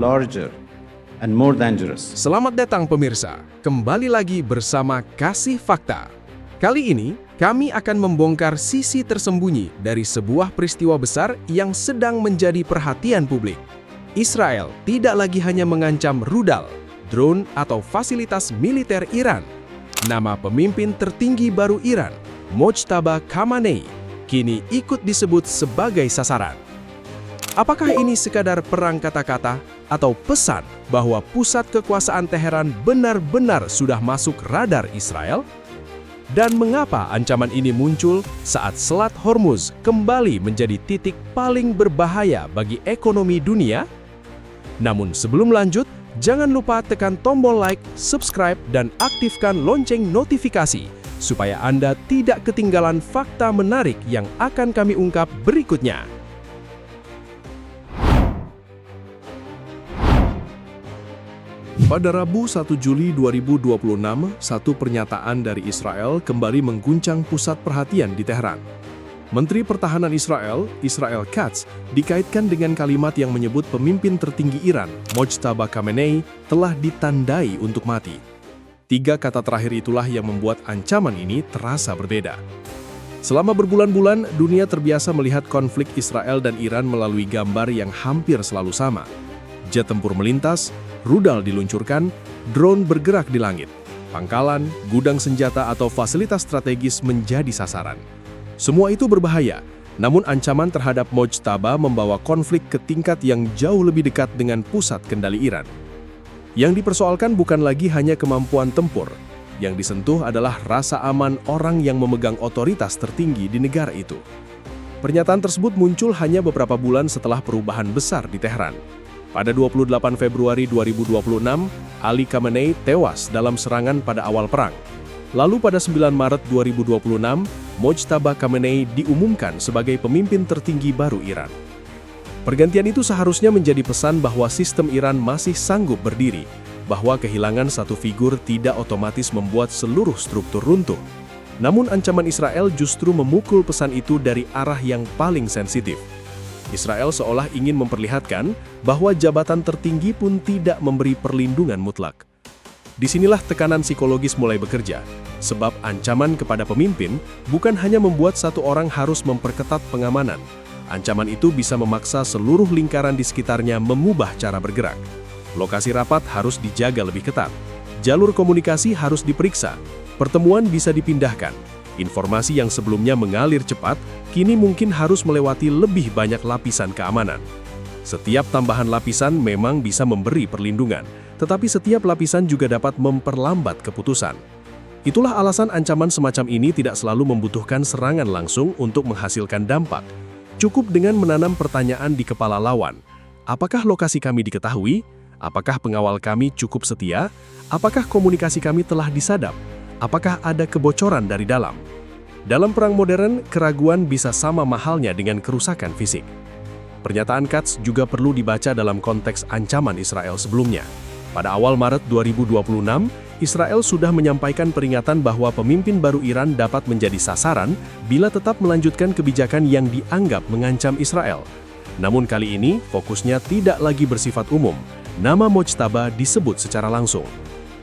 larger and more dangerous. Selamat datang pemirsa, kembali lagi bersama Kasih Fakta. Kali ini, kami akan membongkar sisi tersembunyi dari sebuah peristiwa besar yang sedang menjadi perhatian publik. Israel tidak lagi hanya mengancam rudal, drone, atau fasilitas militer Iran. Nama pemimpin tertinggi baru Iran, Mojtaba Khamenei, kini ikut disebut sebagai sasaran. Apakah ini sekadar perang kata-kata atau pesan bahwa pusat kekuasaan Teheran benar-benar sudah masuk radar Israel? Dan mengapa ancaman ini muncul saat Selat Hormuz kembali menjadi titik paling berbahaya bagi ekonomi dunia? Namun sebelum lanjut, jangan lupa tekan tombol like, subscribe, dan aktifkan lonceng notifikasi supaya Anda tidak ketinggalan fakta menarik yang akan kami ungkap berikutnya. Pada Rabu 1 Juli 2026, satu pernyataan dari Israel kembali mengguncang pusat perhatian di Teheran. Menteri Pertahanan Israel, Israel Katz, dikaitkan dengan kalimat yang menyebut pemimpin tertinggi Iran, Mojtaba Khamenei, telah ditandai untuk mati. Tiga kata terakhir itulah yang membuat ancaman ini terasa berbeda. Selama berbulan-bulan, dunia terbiasa melihat konflik Israel dan Iran melalui gambar yang hampir selalu sama. Jet tempur melintas, rudal diluncurkan, drone bergerak di langit, pangkalan, gudang senjata atau fasilitas strategis menjadi sasaran. Semua itu berbahaya, namun ancaman terhadap Mojtaba membawa konflik ke tingkat yang jauh lebih dekat dengan pusat kendali Iran. Yang dipersoalkan bukan lagi hanya kemampuan tempur, yang disentuh adalah rasa aman orang yang memegang otoritas tertinggi di negara itu. Pernyataan tersebut muncul hanya beberapa bulan setelah perubahan besar di Teheran. Pada 28 Februari 2026, Ali Khamenei tewas dalam serangan pada awal perang. Lalu pada 9 Maret 2026, Mojtaba Khamenei diumumkan sebagai pemimpin tertinggi baru Iran. Pergantian itu seharusnya menjadi pesan bahwa sistem Iran masih sanggup berdiri, bahwa kehilangan satu figur tidak otomatis membuat seluruh struktur runtuh. Namun ancaman Israel justru memukul pesan itu dari arah yang paling sensitif. Israel seolah ingin memperlihatkan bahwa jabatan tertinggi pun tidak memberi perlindungan mutlak. Disinilah tekanan psikologis mulai bekerja, sebab ancaman kepada pemimpin bukan hanya membuat satu orang harus memperketat pengamanan. Ancaman itu bisa memaksa seluruh lingkaran di sekitarnya mengubah cara bergerak. Lokasi rapat harus dijaga lebih ketat. Jalur komunikasi harus diperiksa. Pertemuan bisa dipindahkan. Informasi yang sebelumnya mengalir cepat, kini mungkin harus melewati lebih banyak lapisan keamanan. Setiap tambahan lapisan memang bisa memberi perlindungan, tetapi setiap lapisan juga dapat memperlambat keputusan. Itulah alasan ancaman semacam ini tidak selalu membutuhkan serangan langsung untuk menghasilkan dampak. Cukup dengan menanam pertanyaan di kepala lawan. Apakah lokasi kami diketahui? Apakah pengawal kami cukup setia? Apakah komunikasi kami telah disadap? Apakah ada kebocoran dari dalam? Dalam perang modern, keraguan bisa sama mahalnya dengan kerusakan fisik. Pernyataan Katz juga perlu dibaca dalam konteks ancaman Israel sebelumnya. Pada awal Maret 2026, Israel sudah menyampaikan peringatan bahwa pemimpin baru Iran dapat menjadi sasaran bila tetap melanjutkan kebijakan yang dianggap mengancam Israel. Namun kali ini, fokusnya tidak lagi bersifat umum. Nama Mojtaba disebut secara langsung.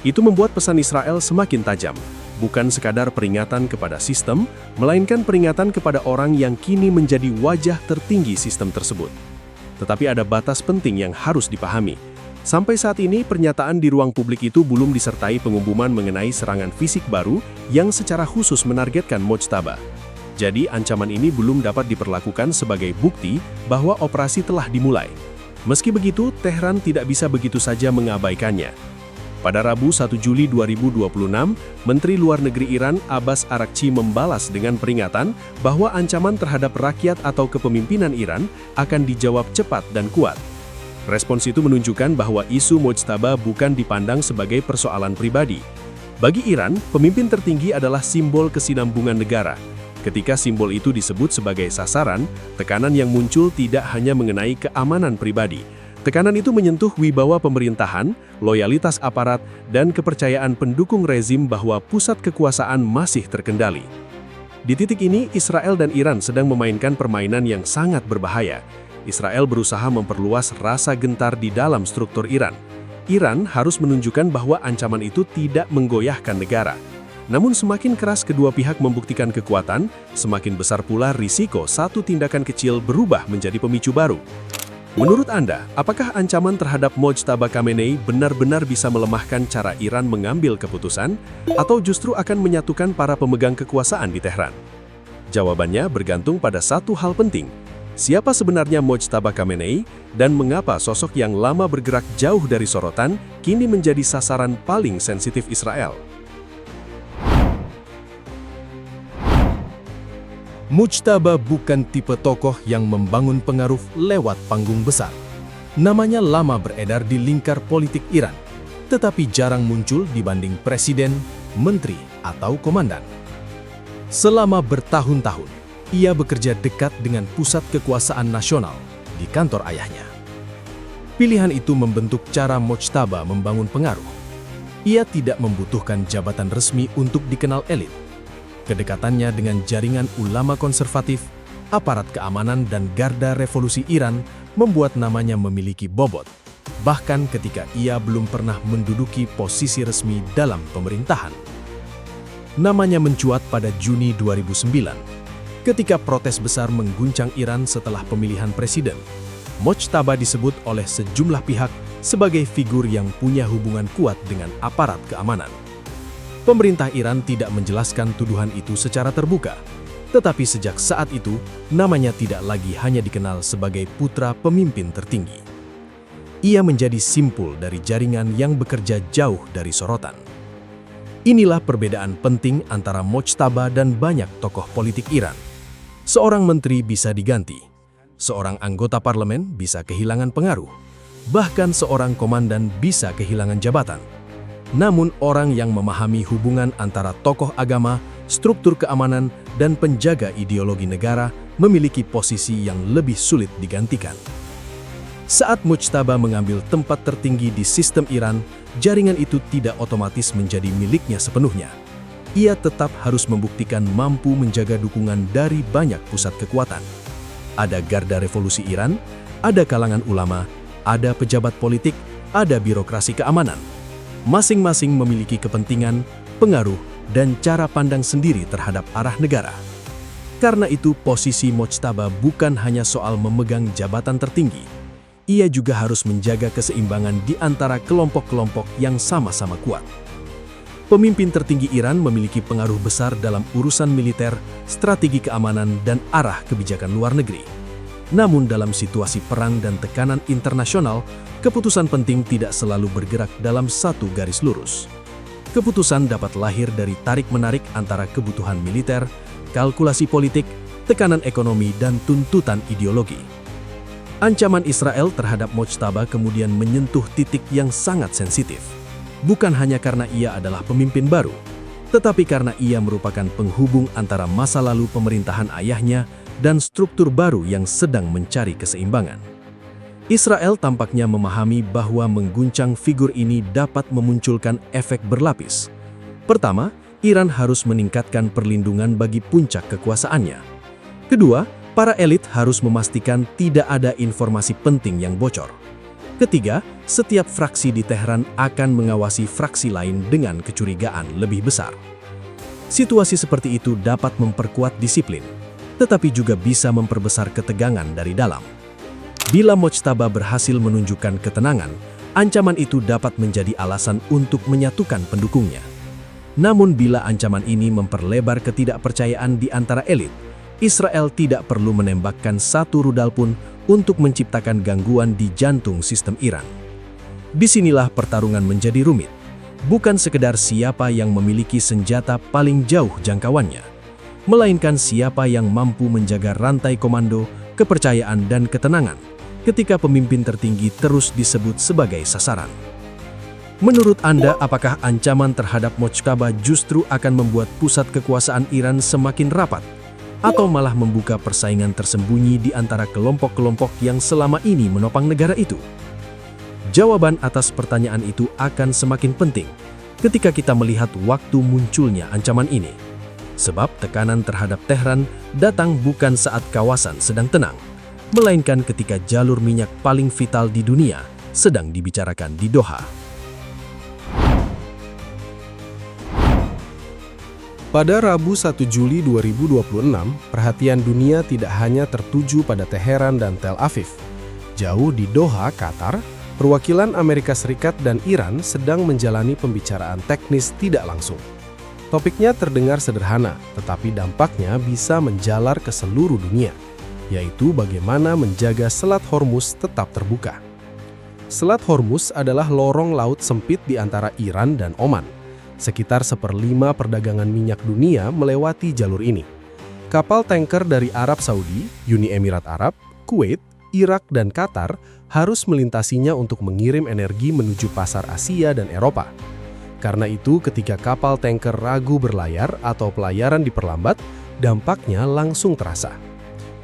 Itu membuat pesan Israel semakin tajam, bukan sekadar peringatan kepada sistem, melainkan peringatan kepada orang yang kini menjadi wajah tertinggi sistem tersebut. Tetapi ada batas penting yang harus dipahami. Sampai saat ini, pernyataan di ruang publik itu belum disertai pengumuman mengenai serangan fisik baru yang secara khusus menargetkan Mojtaba. Jadi, ancaman ini belum dapat diperlakukan sebagai bukti bahwa operasi telah dimulai. Meski begitu, Teheran tidak bisa begitu saja mengabaikannya. Pada Rabu 1 Juli 2026, Menteri Luar Negeri Iran Abbas Araghchi membalas dengan peringatan bahwa ancaman terhadap rakyat atau kepemimpinan Iran akan dijawab cepat dan kuat. Respons itu menunjukkan bahwa isu Mojtaba bukan dipandang sebagai persoalan pribadi. Bagi Iran, pemimpin tertinggi adalah simbol kesinambungan negara. Ketika simbol itu disebut sebagai sasaran, tekanan yang muncul tidak hanya mengenai keamanan pribadi. Tekanan itu menyentuh wibawa pemerintahan, loyalitas aparat, dan kepercayaan pendukung rezim bahwa pusat kekuasaan masih terkendali. Di titik ini, Israel dan Iran sedang memainkan permainan yang sangat berbahaya. Israel berusaha memperluas rasa gentar di dalam struktur Iran. Iran harus menunjukkan bahwa ancaman itu tidak menggoyahkan negara. Namun semakin keras kedua pihak membuktikan kekuatan, semakin besar pula risiko satu tindakan kecil berubah menjadi pemicu baru. Menurut Anda, apakah ancaman terhadap Mojtaba Khamenei benar-benar bisa melemahkan cara Iran mengambil keputusan, atau justru akan menyatukan para pemegang kekuasaan di Tehran? Jawabannya bergantung pada satu hal penting. Siapa sebenarnya Mojtaba Khamenei, dan mengapa sosok yang lama bergerak jauh dari sorotan kini menjadi sasaran paling sensitif Israel? Mujtaba bukan tipe tokoh yang membangun pengaruh lewat panggung besar. Namanya lama beredar di lingkar politik Iran, tetapi jarang muncul dibanding presiden, menteri, atau komandan. Selama bertahun-tahun, ia bekerja dekat dengan pusat kekuasaan nasional di kantor ayahnya. Pilihan itu membentuk cara Mojtaba membangun pengaruh. Ia tidak membutuhkan jabatan resmi untuk dikenal elit. Kedekatannya dengan jaringan ulama konservatif, aparat keamanan dan garda revolusi Iran membuat namanya memiliki bobot, bahkan ketika ia belum pernah menduduki posisi resmi dalam pemerintahan. Namanya mencuat pada Juni 2009, ketika protes besar mengguncang Iran setelah pemilihan presiden. Mojtaba disebut oleh sejumlah pihak sebagai figur yang punya hubungan kuat dengan aparat keamanan. Pemerintah Iran tidak menjelaskan tuduhan itu secara terbuka, tetapi sejak saat itu, namanya tidak lagi hanya dikenal sebagai putra pemimpin tertinggi. Ia menjadi simpul dari jaringan yang bekerja jauh dari sorotan. Inilah perbedaan penting antara Mojtaba dan banyak tokoh politik Iran. Seorang menteri bisa diganti, seorang anggota parlemen bisa kehilangan pengaruh, bahkan seorang komandan bisa kehilangan jabatan. Namun orang yang memahami hubungan antara tokoh agama, struktur keamanan, dan penjaga ideologi negara memiliki posisi yang lebih sulit digantikan. Saat Mojtaba mengambil tempat tertinggi di sistem Iran, jaringan itu tidak otomatis menjadi miliknya sepenuhnya. Ia tetap harus membuktikan mampu menjaga dukungan dari banyak pusat kekuatan. Ada garda revolusi Iran, ada kalangan ulama, ada pejabat politik, ada birokrasi keamanan. Masing-masing memiliki kepentingan, pengaruh, dan cara pandang sendiri terhadap arah negara. Karena itu, posisi Mojtaba bukan hanya soal memegang jabatan tertinggi. Ia juga harus menjaga keseimbangan di antara kelompok-kelompok yang sama-sama kuat. Pemimpin tertinggi Iran memiliki pengaruh besar dalam urusan militer, strategi keamanan, dan arah kebijakan luar negeri. Namun dalam situasi perang dan tekanan internasional, keputusan penting tidak selalu bergerak dalam satu garis lurus. Keputusan dapat lahir dari tarik-menarik antara kebutuhan militer, kalkulasi politik, tekanan ekonomi, dan tuntutan ideologi. Ancaman Israel terhadap Mojtaba kemudian menyentuh titik yang sangat sensitif. Bukan hanya karena ia adalah pemimpin baru, tetapi karena ia merupakan penghubung antara masa lalu pemerintahan ayahnya dan struktur baru yang sedang mencari keseimbangan. Israel tampaknya memahami bahwa mengguncang figur ini dapat memunculkan efek berlapis. Pertama, Iran harus meningkatkan perlindungan bagi puncak kekuasaannya. Kedua, para elit harus memastikan tidak ada informasi penting yang bocor. Ketiga, setiap fraksi di Tehran akan mengawasi fraksi lain dengan kecurigaan lebih besar. Situasi seperti itu dapat memperkuat disiplin, tetapi juga bisa memperbesar ketegangan dari dalam. Bila Mojtaba berhasil menunjukkan ketenangan, ancaman itu dapat menjadi alasan untuk menyatukan pendukungnya. Namun bila ancaman ini memperlebar ketidakpercayaan di antara elit, Israel tidak perlu menembakkan satu rudal pun untuk menciptakan gangguan di jantung sistem Iran. Disinilah pertarungan menjadi rumit. Bukan sekedar siapa yang memiliki senjata paling jauh jangkauannya, melainkan siapa yang mampu menjaga rantai komando, kepercayaan, dan ketenangan ketika pemimpin tertinggi terus disebut sebagai sasaran. Menurut Anda, apakah ancaman terhadap Mojtaba justru akan membuat pusat kekuasaan Iran semakin rapat, atau malah membuka persaingan tersembunyi di antara kelompok-kelompok yang selama ini menopang negara itu? Jawaban atas pertanyaan itu akan semakin penting ketika kita melihat waktu munculnya ancaman ini. Sebab tekanan terhadap Tehran datang bukan saat kawasan sedang tenang, melainkan ketika jalur minyak paling vital di dunia sedang dibicarakan di Doha. Pada Rabu 1 Juli 2026, perhatian dunia tidak hanya tertuju pada Teheran dan Tel Aviv. Jauh di Doha, Qatar, perwakilan Amerika Serikat dan Iran sedang menjalani pembicaraan teknis tidak langsung. Topiknya terdengar sederhana, tetapi dampaknya bisa menjalar ke seluruh dunia, yaitu bagaimana menjaga Selat Hormuz tetap terbuka. Selat Hormuz adalah lorong laut sempit di antara Iran dan Oman. Sekitar 1/5 perdagangan minyak dunia melewati jalur ini. Kapal tanker dari Arab Saudi, Uni Emirat Arab, Kuwait, Irak, dan Qatar harus melintasinya untuk mengirim energi menuju pasar Asia dan Eropa. Karena itu, ketika kapal tanker ragu berlayar atau pelayaran diperlambat, dampaknya langsung terasa.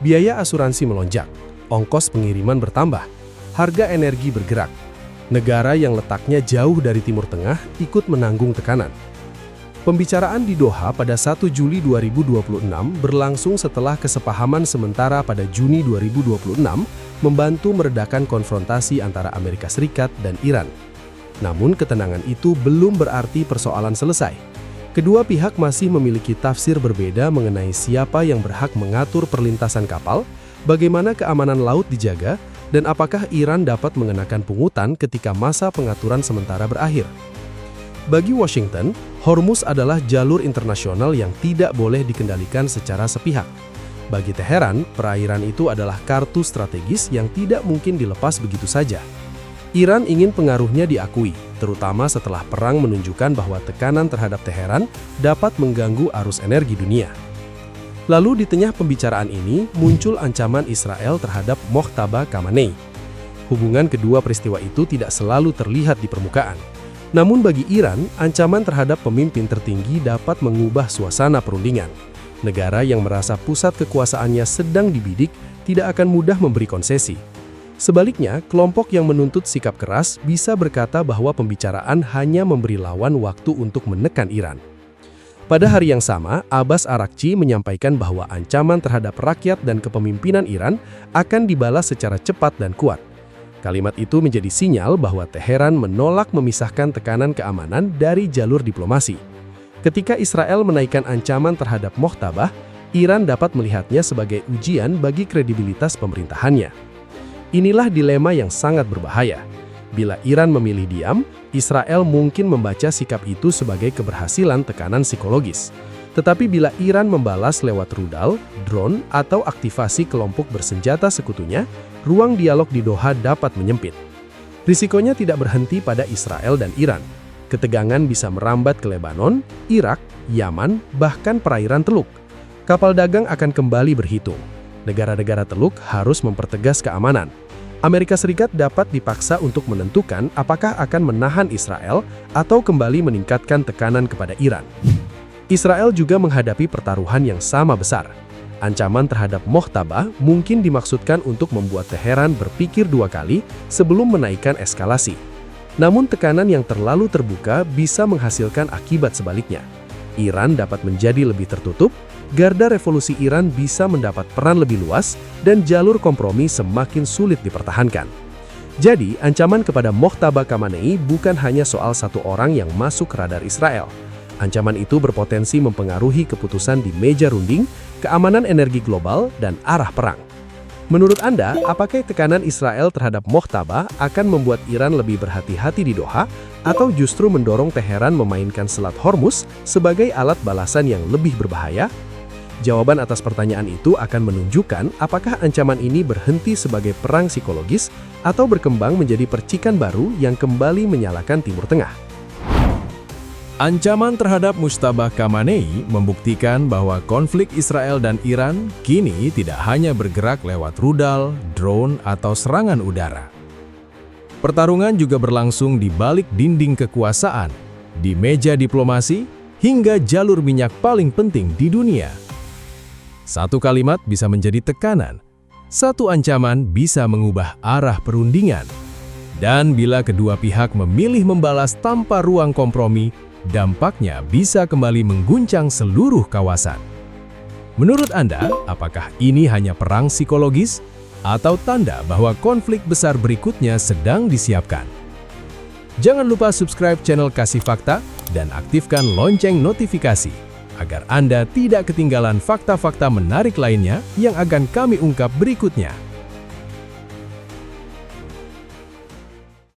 Biaya asuransi melonjak, ongkos pengiriman bertambah, harga energi bergerak. Negara yang letaknya jauh dari Timur Tengah ikut menanggung tekanan. Pembicaraan di Doha pada 1 Juli 2026 berlangsung setelah kesepahaman sementara pada Juni 2026 membantu meredakan konfrontasi antara Amerika Serikat dan Iran. Namun ketenangan itu belum berarti persoalan selesai. Kedua pihak masih memiliki tafsir berbeda mengenai siapa yang berhak mengatur perlintasan kapal, bagaimana keamanan laut dijaga, dan apakah Iran dapat mengenakan pungutan ketika masa pengaturan sementara berakhir. Bagi Washington, Hormuz adalah jalur internasional yang tidak boleh dikendalikan secara sepihak. Bagi Teheran, perairan itu adalah kartu strategis yang tidak mungkin dilepas begitu saja. Iran ingin pengaruhnya diakui, terutama setelah perang menunjukkan bahwa tekanan terhadap Teheran dapat mengganggu arus energi dunia. Lalu di tengah pembicaraan ini muncul ancaman Israel terhadap Mojtaba Khamenei. Hubungan kedua peristiwa itu tidak selalu terlihat di permukaan. Namun bagi Iran, ancaman terhadap pemimpin tertinggi dapat mengubah suasana perundingan. Negara yang merasa pusat kekuasaannya sedang dibidik tidak akan mudah memberi konsesi. Sebaliknya, kelompok yang menuntut sikap keras bisa berkata bahwa pembicaraan hanya memberi lawan waktu untuk menekan Iran. Pada hari yang sama, Abbas Araghchi menyampaikan bahwa ancaman terhadap rakyat dan kepemimpinan Iran akan dibalas secara cepat dan kuat. Kalimat itu menjadi sinyal bahwa Teheran menolak memisahkan tekanan keamanan dari jalur diplomasi. Ketika Israel menaikkan ancaman terhadap Mojtaba, Iran dapat melihatnya sebagai ujian bagi kredibilitas pemerintahannya. Inilah dilema yang sangat berbahaya. Bila Iran memilih diam, Israel mungkin membaca sikap itu sebagai keberhasilan tekanan psikologis. Tetapi bila Iran membalas lewat rudal, drone, atau aktivasi kelompok bersenjata sekutunya, ruang dialog di Doha dapat menyempit. Risikonya tidak berhenti pada Israel dan Iran. Ketegangan bisa merambat ke Lebanon, Irak, Yaman, bahkan perairan Teluk. Kapal dagang akan kembali berhitung. Negara-negara Teluk harus mempertegas keamanan. Amerika Serikat dapat dipaksa untuk menentukan apakah akan menahan Israel atau kembali meningkatkan tekanan kepada Iran. Israel juga menghadapi pertaruhan yang sama besar. Ancaman terhadap Mojtaba mungkin dimaksudkan untuk membuat Teheran berpikir dua kali sebelum menaikkan eskalasi. Namun tekanan yang terlalu terbuka bisa menghasilkan akibat sebaliknya. Iran dapat menjadi lebih tertutup, garda revolusi Iran bisa mendapat peran lebih luas, dan jalur kompromi semakin sulit dipertahankan. Jadi, ancaman kepada Mojtaba Khamenei bukan hanya soal satu orang yang masuk radar Israel. Ancaman itu berpotensi mempengaruhi keputusan di meja runding, keamanan energi global, dan arah perang. Menurut Anda, apakah tekanan Israel terhadap Mojtaba akan membuat Iran lebih berhati-hati di Doha, atau justru mendorong Teheran memainkan Selat Hormuz sebagai alat balasan yang lebih berbahaya? Jawaban atas pertanyaan itu akan menunjukkan apakah ancaman ini berhenti sebagai perang psikologis atau berkembang menjadi percikan baru yang kembali menyalakan Timur Tengah. Ancaman terhadap Mojtaba Khamenei membuktikan bahwa konflik Israel dan Iran kini tidak hanya bergerak lewat rudal, drone, atau serangan udara. Pertarungan juga berlangsung di balik dinding kekuasaan, di meja diplomasi, hingga jalur minyak paling penting di dunia. Satu kalimat bisa menjadi tekanan, satu ancaman bisa mengubah arah perundingan. Dan bila kedua pihak memilih membalas tanpa ruang kompromi, dampaknya bisa kembali mengguncang seluruh kawasan. Menurut Anda, apakah ini hanya perang psikologis atau tanda bahwa konflik besar berikutnya sedang disiapkan. Jangan lupa subscribe channel Kasih Fakta dan aktifkan lonceng notifikasi agar Anda tidak ketinggalan fakta-fakta menarik lainnya yang akan kami ungkap berikutnya.